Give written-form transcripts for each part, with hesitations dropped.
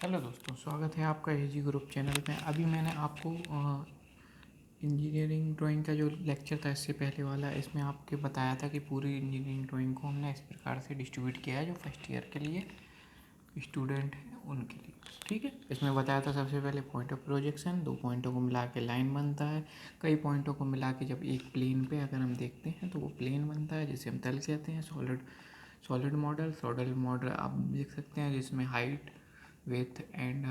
Hello दोस्तों, स्वागत है आपका एजी ग्रुप चैनल में। अभी मैंने आपको इंजीनियरिंग ड्राइंग का जो लेक्चर था इससे पहले वाला, इसमें आपके बताया था कि पूरी इंजीनियरिंग ड्राइंग को हमने इस प्रकार से डिस्ट्रीब्यूट किया है जो फर्स्ट ईयर के लिए स्टूडेंट हैं उनके लिए। ठीक है, इसमें बताया था सबसे पहले पॉइंट ऑफ प्रोजेक्शन, दो पॉइंटों को मिला के लाइन बनता है। कई पॉइंटों को मिला के जब एक प्लेन पे अगर हम देखते हैं तो वो प्लेन बनता है जिसे हम तल कहते हैं। सॉलिड मॉडल आप देख सकते हैं जिसमें height, with and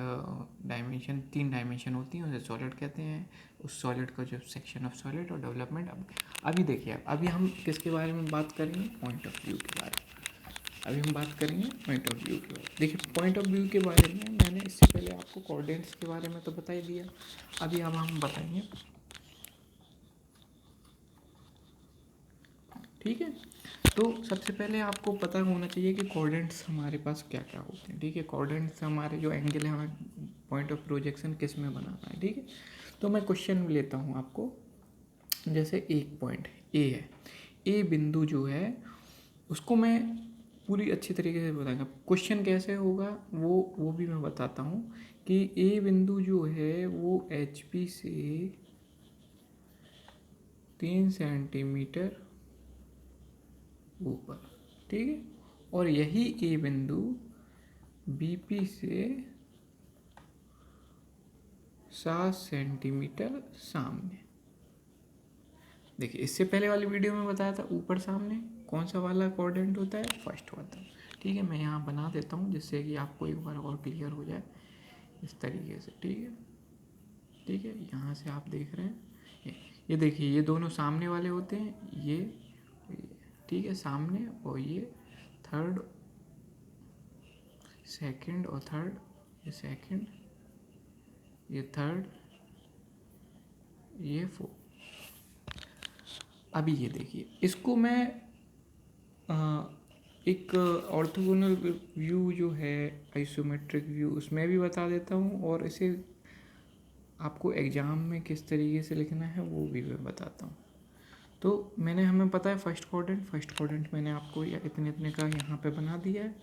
dimension, 3 dimension होती हैं, उसे सॉलिड कहते हैं। उस सॉलिड का जो सेक्शन ऑफ सॉलिड और डेवलपमेंट। अभी देखिए, अभी हम किसके बारे में बात करेंगे? पॉइंट ऑफ व्यू के बारे में। अभी हम बात करेंगे पॉइंट ऑफ व्यू के बारे में। देखिए, पॉइंट ऑफ व्यू के बारे में मैंने इससे पहले आपको कोऑर्डिनेट्स के बारे में तो बता ही दिया। अभी अब हम बताएंगे, ठीक है। तो सबसे पहले आपको पता होना चाहिए कि कोऑर्डिनेट्स हमारे पास क्या क्या होते हैं। ठीक है, कोऑर्डिनेट्स हमारे जो एंगल है, हमें पॉइंट ऑफ प्रोजेक्शन किस में बनाना है। ठीक है, तो मैं क्वेश्चन लेता हूँ आपको। जैसे एक पॉइंट ए है, ए बिंदु जो है उसको मैं पूरी अच्छी तरीके से बताऊंगा। क्वेश्चन कैसे होगा वो भी मैं बताता हूँ कि ए बिंदु जो है वो एच पी से 3 सेंटीमीटर ऊपर, ठीक है, और यही ए बिंदु बीपी से 7 सेंटीमीटर सामने। देखिए, इससे पहले वाली वीडियो में बताया था ऊपर सामने कौन सा वाला कोऑर्डिनेट होता है, फर्स्ट वाला। ठीक है, मैं यहाँ बना देता हूँ जिससे कि आपको एक बार और क्लियर हो जाए इस तरीके से। ठीक है, ठीक है, यहाँ से आप देख रहे हैं, ये देखिए, ये दोनों सामने वाले होते हैं, ये, ठीक है, सामने, और ये थर्ड, सेकंड और थर्ड, ये सेकंड, ये थर्ड, ये फोर्थ। अभी ये देखिए, इसको मैं एक ऑर्थोगोनल व्यू जो है, आइसोमेट्रिक व्यू, उसमें भी बता देता हूँ, और इसे आपको एग्ज़ाम में किस तरीके से लिखना है वो भी मैं बताता हूँ। तो हमें पता है फर्स्ट क्वाड्रेंट मैंने आपको इतने इतने का यहाँ पे बना दिया है।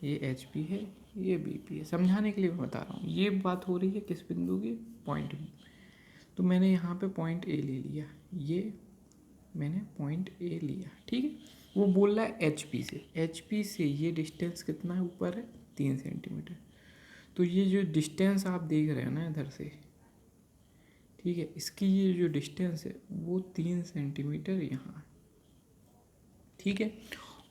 ये एच पी है, ये बी पी है, समझाने के लिए मैं बता रहा हूँ। ये बात हो रही है किस बिंदु की? Point B. तो मैंने यहाँ पे पॉइंट ए ले लिया, ये मैंने पॉइंट ए लिया, ठीक है। वो बोल रहा है एच पी से ये डिस्टेंस कितना है ऊपर है? 3 सेंटीमीटर। तो ये जो डिस्टेंस आप देख रहे हैं ना इधर से, ठीक है, इसकी ये जो डिस्टेंस है वो 3 सेंटीमीटर यहाँ है, ठीक है।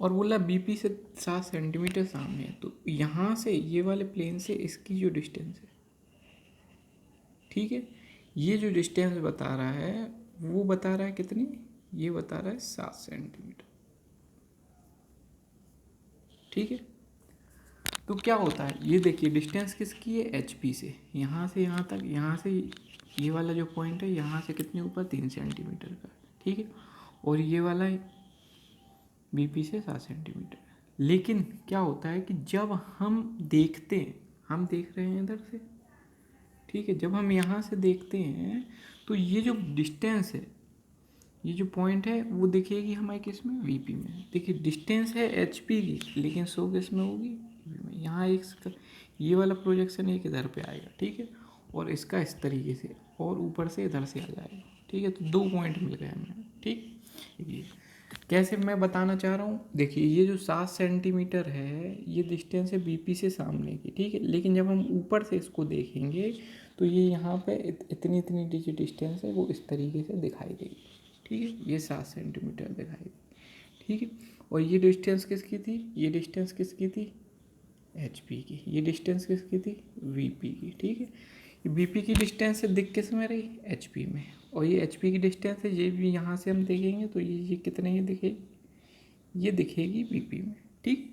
और बोला बीपी से 7 सेंटीमीटर सामने है, तो यहाँ से ये वाले प्लेन से इसकी जो डिस्टेंस है, ठीक है, ये जो डिस्टेंस बता रहा है वो बता रहा है कितनी? ये बता रहा है 7 सेंटीमीटर, ठीक है। तो क्या होता है, ये देखिए, डिस्टेंस किसकी है? एच पी से यहाँ तक, यहाँ से ये वाला जो पॉइंट है यहाँ से कितने ऊपर? 3 सेंटीमीटर का, ठीक है। और ये वाला बीपी से 7 सेंटीमीटर। लेकिन क्या होता है कि जब हम देखते हैं, हम देख रहे हैं इधर से, ठीक है, जब हम यहाँ से देखते हैं तो ये जो डिस्टेंस है, ये जो पॉइंट है वो दिखेगी हमारे किस में? वीपी में। देखिए, डिस्टेंस है एचपी की, लेकिन शो किस में होगी? वीपी में। यहाँ एक ये वाला प्रोजेक्शन एक इधर पे आएगा, ठीक है, और इसका इस तरीके से, और ऊपर से इधर से आ जाएगा, ठीक है। तो 2 पॉइंट मिल गए हमें, ठीक। ये कैसे मैं बताना चाह रहा हूँ, देखिए, ये जो 7 सेंटीमीटर है ये डिस्टेंस है बीपी से सामने की, ठीक है। लेकिन जब हम ऊपर से इसको देखेंगे तो ये यहाँ पे इतनी इतनी जो डिस्टेंस है वो इस तरीके से दिखाई देगी, ठीक है। ये 7 सेंटीमीटर दिखाई दी, ठीक है। और ये डिस्टेंस किसकी थी? ये डिस्टेंस किसकी थी? एच पी की। ये डिस्टेंस किसकी थी? वी पी की, ठीक है। बी पी की डिस्टेंस दिख किस में रही? एच पी में। और ये एच पी की डिस्टेंस है, ये भी यहाँ से हम देखेंगे तो ये कितने ये दिखेगी? ये दिखेगी बी पी में, ठीक।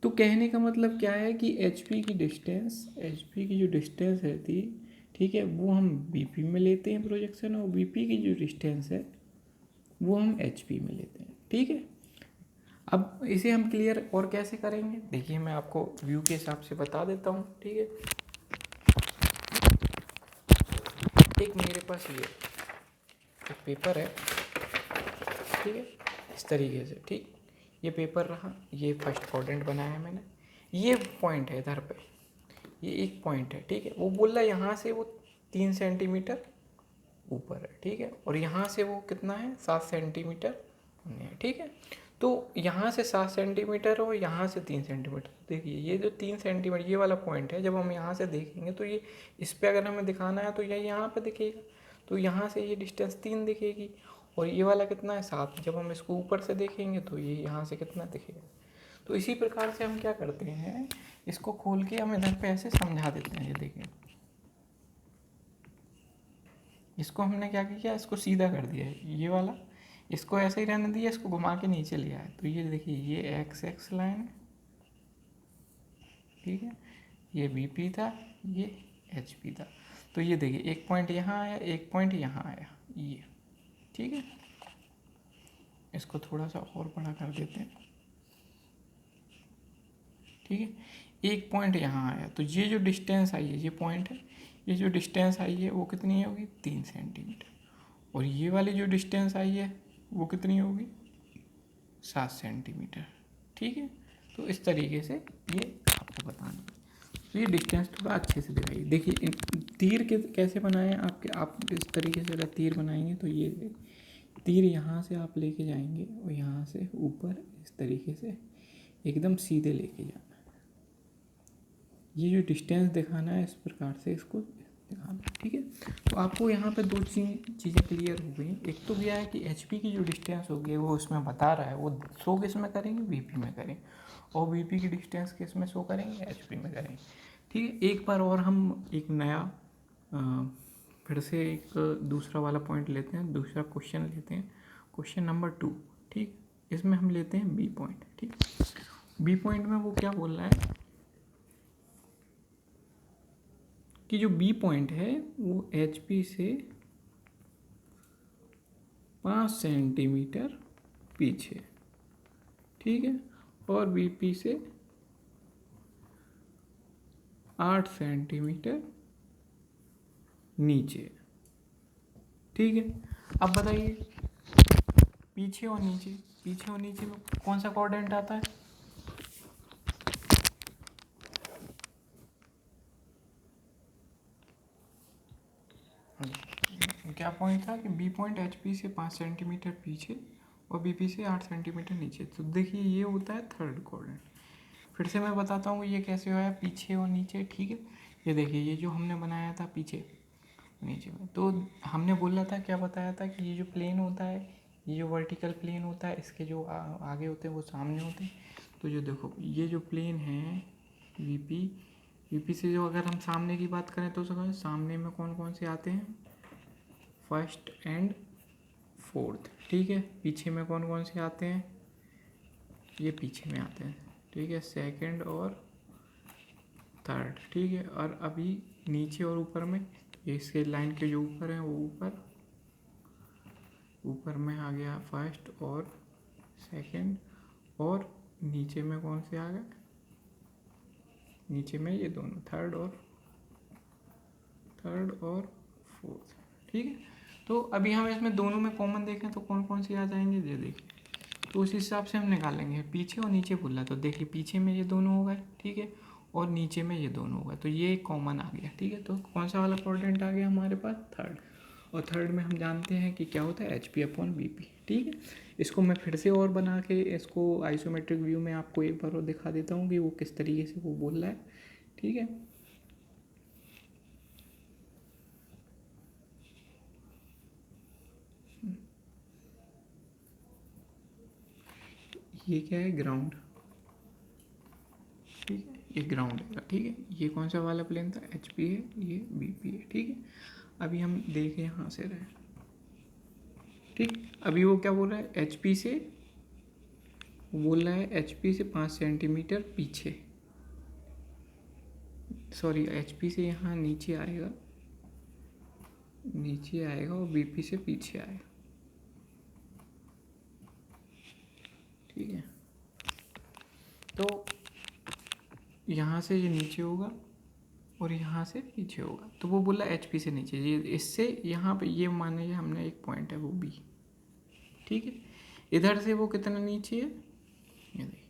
तो कहने का मतलब क्या है कि एच पी की जो डिस्टेंस है थी, ठीक है, वो हम बी पी में लेते हैं प्रोजेक्शन, और बी पी की जो डिस्टेंस है वो हम एच पी में लेते हैं, ठीक है। अब इसे हम क्लियर और कैसे करेंगे? देखिए, मैं आपको व्यू के हिसाब से बता देता हूँ, ठीक है। एक मेरे पास ये एक पेपर है, ठीक है, इस तरीके से, ठीक। ये पेपर रहा, ये फर्स्ट क्वाड्रेंट बनाया है मैंने, ये पॉइंट है इधर पे, ये एक पॉइंट है, ठीक है। वो बोल रहा है यहाँ से वो 3 सेंटीमीटर ऊपर है, ठीक है, और यहाँ से वो कितना है 7 सेंटीमीटर है, ठीक है। तो यहाँ से 7 सेंटीमीटर और यहाँ से 3 सेंटीमीटर, देखिए ये जो 3 सेंटीमीटर ये वाला पॉइंट है, जब हम यहाँ से देखेंगे तो ये इस पर अगर हमें दिखाना है तो ये यहाँ पे दिखेगा, तो यहाँ से ये डिस्टेंस 3 दिखेगी, और ये वाला कितना है 7। जब हम इसको ऊपर से देखेंगे तो ये यहाँ से कितना दिखेगा। तो इसी प्रकार से हम क्या करते हैं, इसको खोल के हम इधर पे ऐसे समझा देते हैं। ये देखिए, इसको हमने क्या किया, इसको सीधा कर दिया है, ये वाला इसको ऐसे ही रहने दिया, इसको घुमा के नीचे लिया है। तो ये देखिए ये एक्स लाइन है, ठीक है, ये बीपी था, ये एचपी था। तो ये देखिए एक पॉइंट यहाँ आया, एक पॉइंट यहाँ आया, ये ठीक है। इसको थोड़ा सा और बड़ा कर देते हैं, ठीक है। एक पॉइंट यहाँ आया, तो ये जो डिस्टेंस आई है, ये पॉइंट है, ये जो डिस्टेंस आई है वो कितनी होगी 3 सेंटीमीटर, और ये वाली जो डिस्टेंस आई है वो कितनी होगी 7 सेंटीमीटर, ठीक है। तो इस तरीके से ये आपको बताना है। तो ये डिस्टेंस थोड़ा अच्छे से दिखाइए। देखिए तीर के कैसे बनाएं आपके, आप इस तरीके से अगर तीर बनाएंगे तो ये तीर यहाँ से आप लेके जाएंगे और यहाँ से ऊपर इस तरीके से एकदम सीधे लेके जाना है। ये जो डिस्टेंस दिखाना है इस प्रकार से इसको दिखाना, ठीक है। तो आपको यहाँ पे 2 चीज़ें क्लियर हो गई। एक तो क्या है कि एचपी की जो डिस्टेंस होगी वो उसमें बता रहा है, वो शो किस में करेंगे, वीपी में करेंगे, और वीपी की डिस्टेंस किस में शो करेंगे, एचपी में करेंगे, ठीक है। एक बार और हम एक नया फिर से एक दूसरा वाला पॉइंट लेते हैं, दूसरा क्वेश्चन लेते हैं, क्वेश्चन नंबर 2, ठीक। इसमें हम लेते हैं बी पॉइंट, ठीक। बी पॉइंट में वो क्या बोल रहा है कि जो बी पॉइंट है वो एच पी से 5 सेंटीमीटर पीछे, ठीक है, और बी पी से 8 सेंटीमीटर नीचे, ठीक है। अब बताइए पीछे और नीचे, पीछे और नीचे में कौन सा कोऑर्डिनेट आता है, क्या पॉइंट था कि बी पॉइंट एच पी से 5 सेंटीमीटर पीछे और बी पी से 8 सेंटीमीटर नीचे। तो देखिए ये होता है थर्ड कोऑर्डिनेट। फिर से मैं बताता हूँ ये कैसे हुआ है पीछे और नीचे, ठीक है। ये देखिए ये जो हमने बनाया था पीछे नीचे में, तो हमने बोला था, क्या बताया था कि ये जो प्लेन होता है, ये जो वर्टिकल प्लेन होता है, इसके जो आगे होते हैं वो सामने होते हैं। तो जो देखो ये जो प्लेन है वीपी, वीपी से जो अगर हम सामने की बात करें तो सामने में कौन कौन से आते हैं, फर्स्ट एंड फोर्थ, ठीक है। पीछे में कौन कौन से आते हैं, ये पीछे में आते हैं, ठीक है, सेकंड और थर्ड, ठीक है। और अभी नीचे और ऊपर में, इसके लाइन के जो ऊपर है वो ऊपर में आ गया फर्स्ट और सेकंड, और नीचे में कौन से आ गए, नीचे में ये दोनों थर्ड और फोर्थ, ठीक है। तो अभी हम इसमें दोनों में कॉमन देखें तो कौन कौन सी आ जाएंगे, ये देखिए। तो उस हिसाब से हम निकालेंगे, पीछे और नीचे बोला तो देखिए पीछे में ये दोनों हो गए, ठीक है, और नीचे में ये दोनों हो गए, तो ये कॉमन आ गया, ठीक है। तो कौन सा वाला कोऑर्डिनेट आ गया हमारे पास, थर्ड। और थर्ड में हम जानते हैं कि क्या होता है H P upon B P, ठीक है। इसको मैं फिर से और बना के इसको आइसोमेट्रिक व्यू में आपको एक बार और दिखा देता हूँ कि वो किस तरीके से वो बोल रहा है, ठीक है। ये क्या है, ग्राउंड, ठीक है, ये ग्राउंड है, ठीक है। ये कौन सा वाला प्लेन था, एच पी है, ये बी पी है, ठीक है। अभी हम देखें यहाँ से रहे, ठीक। अभी वो क्या बोल रहा है, एच पी से बोल रहा है एच पी से 5 सेंटीमीटर पीछे, सॉरी एच पी से यहाँ नीचे आएगा और बी पी से पीछे आएगा, ठीक है। तो यहाँ से ये नीचे होगा और यहाँ से पीछे होगा, तो वो बोला एच पी से नीचे, ये इससे यहाँ पे ये मान लिया हमने एक पॉइंट है वो बी, ठीक है। इधर से वो कितना नीचे है, ये देखिए,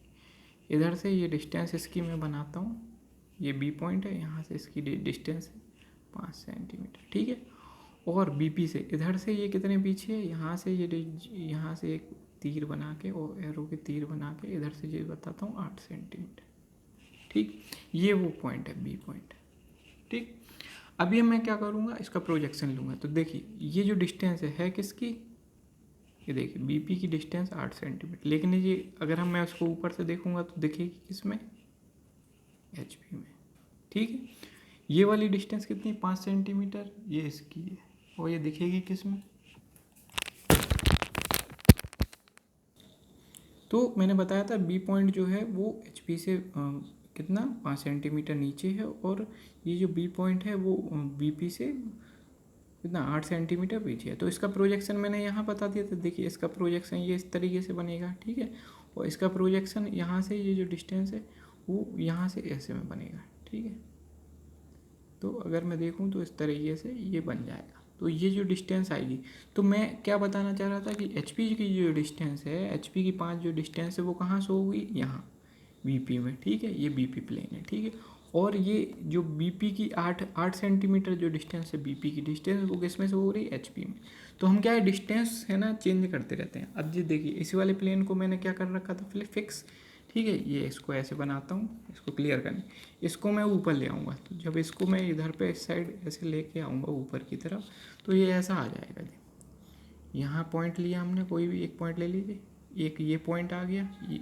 इधर से ये डिस्टेंस इसकी मैं बनाता हूँ, ये बी पॉइंट है, यहाँ से इसकी डिस्टेंस है 5 सेंटीमीटर, ठीक है। और बीपी से इधर से ये कितने पीछे है, यहाँ से ये यहाँ से एक तीर बना के और एरो के तीर बना के इधर से ये बताता हूँ 8 सेंटीमीटर, ठीक। ये वो पॉइंट है बी पॉइंट, ठीक। अभी मैं क्या करूँगा, इसका प्रोजेक्शन लूँगा। तो देखिए ये जो डिस्टेंस है किसकी, ये देखिए बीपी की डिस्टेंस 8 सेंटीमीटर, लेकिन ये अगर मैं उसको ऊपर से देखूँगा तो दिखेगी किस में, एचपी में, ठीक है। ये वाली डिस्टेंस कितनी 5 सेंटीमीटर, ये इसकी है, और ये दिखेगी किस में, तो मैंने बताया था बी पॉइंट जो है वो एचपी से कितना 5 सेंटीमीटर नीचे है, और ये जो बी पॉइंट है वो बीपी से कितना 8 सेंटीमीटर पीछे है। तो इसका प्रोजेक्शन मैंने यहाँ बता दिया था। देखिए इसका प्रोजेक्शन ये इस तरीके से बनेगा, ठीक है। और इसका प्रोजेक्शन यहाँ से ये जो डिस्टेंस है वो यहाँ से ऐसे में बनेगा, ठीक है। तो अगर मैं देखूँ तो इस तरीके से ये बन जाएगा। तो ये जो डिस्टेंस आएगी, तो मैं क्या बताना चाह रहा था कि एचपी की जो डिस्टेंस है, एचपी की 5 जो डिस्टेंस है वो कहाँ से होगी, यहाँ बीपी में, ठीक है। ये बीपी प्लेन है, ठीक है। और ये जो बीपी की 8 सेंटीमीटर जो डिस्टेंस है, बीपी की डिस्टेंस वो किस में से हो रही है, एचपी में। तो हम क्या है डिस्टेंस है ना चेंज करते रहते हैं। अब ये देखिए इसी वाले प्लेन को मैंने क्या कर रखा था फिक्स, ठीक है। ये इसको ऐसे बनाता हूँ, इसको क्लियर करने, इसको मैं ऊपर ले आऊँगा। तो जब इसको मैं इधर पे इस साइड ऐसे लेके आऊँगा ऊपर की तरफ, तो ये ऐसा आ जाएगा। यहाँ पॉइंट लिया हमने, कोई भी एक पॉइंट ले लीजिए, एक ये पॉइंट आ गया। ये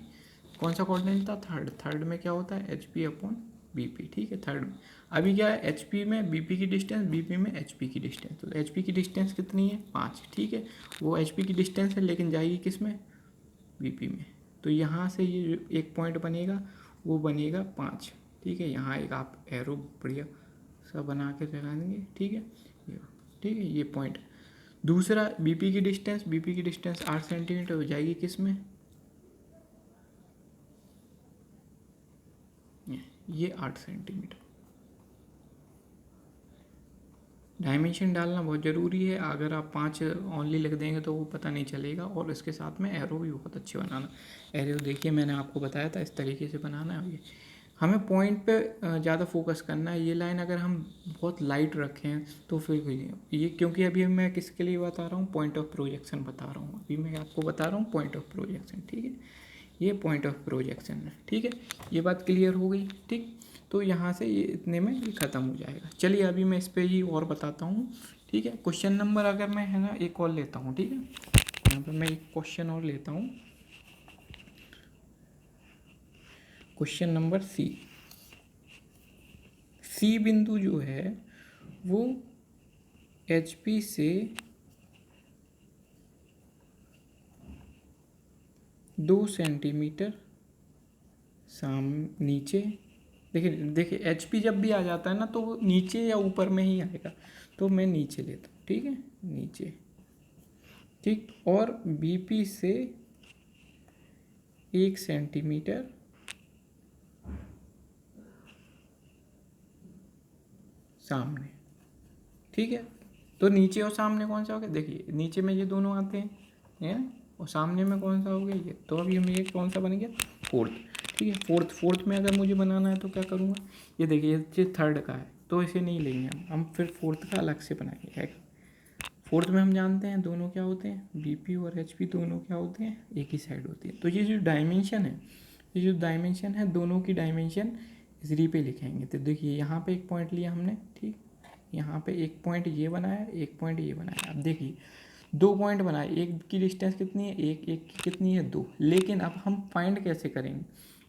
कौन सा कोऑर्डिनेट था, थर्ड में क्या होता है, H P upon B P, ठीक है। थर्ड में अभी क्या है, एच पी में बी पी की डिस्टेंस, बी पी में एच पी की डिस्टेंस। तो एच पी की डिस्टेंस कितनी है 5, ठीक है। वो एच पी की डिस्टेंस है लेकिन जाएगी किस में, बी पी में। तो यहाँ से ये जो एक पॉइंट बनेगा वो बनेगा 5, ठीक है। यहाँ एक आप एरो बढ़िया सा बना के लगा देंगे, ठीक है। ठीक है ये पॉइंट। दूसरा बीपी की डिस्टेंस, बीपी की डिस्टेंस 8 सेंटीमीटर हो जाएगी किस में, ये 8 सेंटीमीटर। डायमेंशन डालना बहुत ज़रूरी है, अगर आप 5 ओनली लिख देंगे तो वो पता नहीं चलेगा। और इसके साथ में एरो भी बहुत अच्छे बनाना। एरो देखिए मैंने आपको बताया था इस तरीके से बनाना है। हमें पॉइंट पे ज़्यादा फोकस करना है। ये लाइन अगर हम बहुत लाइट रखें तो फिर ये, क्योंकि अभी मैं किसके लिए बता रहा हूँ, पॉइंट ऑफ प्रोजेक्शन बता रहा हूँ। अभी मैं आपको बता रहा हूँ पॉइंट ऑफ प्रोजेक्शन, ठीक है। ये पॉइंट ऑफ प्रोजेक्शन है, ठीक है। ये बात क्लियर हो गई, ठीक। तो यहाँ से ये इतने में ये ख़त्म हो जाएगा। चलिए अभी मैं इस पर ही और बताता हूँ, ठीक है। क्वेश्चन नंबर अगर मैं है ना एक और लेता हूँ, ठीक है। यहाँ पर मैं एक क्वेश्चन और लेता हूँ, क्वेश्चन नंबर सी बिंदु जो है वो एच पी से 2 सेंटीमीटर नीचे, देखिए एच पी जब भी आ जाता है ना तो वो नीचे या ऊपर में ही आएगा। तो मैं नीचे लेता हूँ, ठीक है, नीचे, ठीक। और बी पी से 1 सेंटीमीटर सामने, ठीक है। तो नीचे और सामने कौन सा हो गया, देखिए नीचे में ये दोनों आते हैं और सामने में कौन सा हो गया ये। तो अभी हमें ये कौन सा बन गया, फोर्थ, ठीक है। फोर्थ में अगर मुझे बनाना है तो क्या करूँगा, ये देखिए ये थर्ड का है तो इसे नहीं लेंगे हम फिर फोर्थ का अलग से बनाएंगे। फोर्थ में हम जानते हैं दोनों क्या होते हैं, बीपी और एचपी दोनों क्या होते हैं, एक ही साइड होती है। तो ये जो डायमेंशन है, ये जो डायमेंशन है दोनों की डायमेंशन इजरी पे लिखेंगे। तो देखिए यहाँ पे एक पॉइंट लिया हमने, ठीक। यहाँ पे एक पॉइंट ये बनाया, एक पॉइंट ये बनाया। अब देखिए 2 पॉइंट बनाए, एक की डिस्टेंस कितनी है, एक की कितनी है 2। लेकिन अब हम फाइंड कैसे करेंगे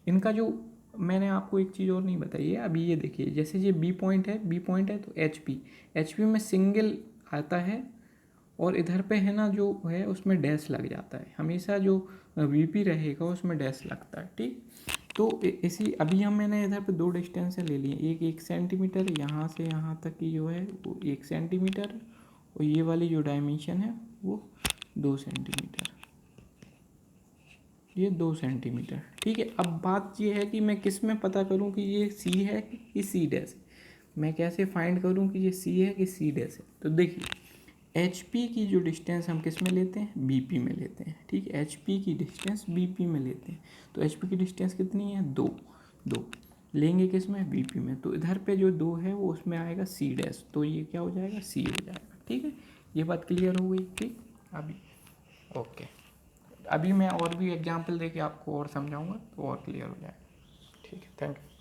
इनका, जो मैंने आपको एक चीज़ और नहीं बताई है। अभी ये देखिए जैसे ये बी पॉइंट है तो एच पी में सिंगल आता है और इधर पे है ना जो है उसमें डैश लग जाता है। हमेशा जो वीपी रहेगा उसमें डैश लगता है, ठीक। तो इसी अभी मैंने इधर पे 2 डिस्टेंस ले लिए, 1 सेंटीमीटर यहाँ से यहाँ तक की जो है वो 1 सेंटीमीटर, और ये वाली जो डायमेंशन है वो 2 सेंटीमीटर, ये 2 सेंटीमीटर, ठीक है। अब बात ये है कि मैं किस में पता करूँ कि ये सी है कि सी डैश, मैं कैसे फाइंड करूँ कि ये सी है कि सी डैश है। तो देखिए एच पी की जो डिस्टेंस हम किस में लेते हैं, बी पी में लेते हैं, ठीक है। एच पी की डिस्टेंस बी पी में लेते हैं। तो एच पी की डिस्टेंस कितनी है, 2। लेंगे किस में, बीपी में, तो इधर पे जो 2 है वो उसमें आएगा सी डैश, तो ये क्या हो जाएगा, सी हो जाएगा। ठीक है, ये बात क्लियर हो गई। ठीक, अभी ओके, अभी मैं और भी एग्जाम्पल देके आपको और समझाऊंगा तो और क्लियर हो जाएगा। ठीक है, थैंक यू।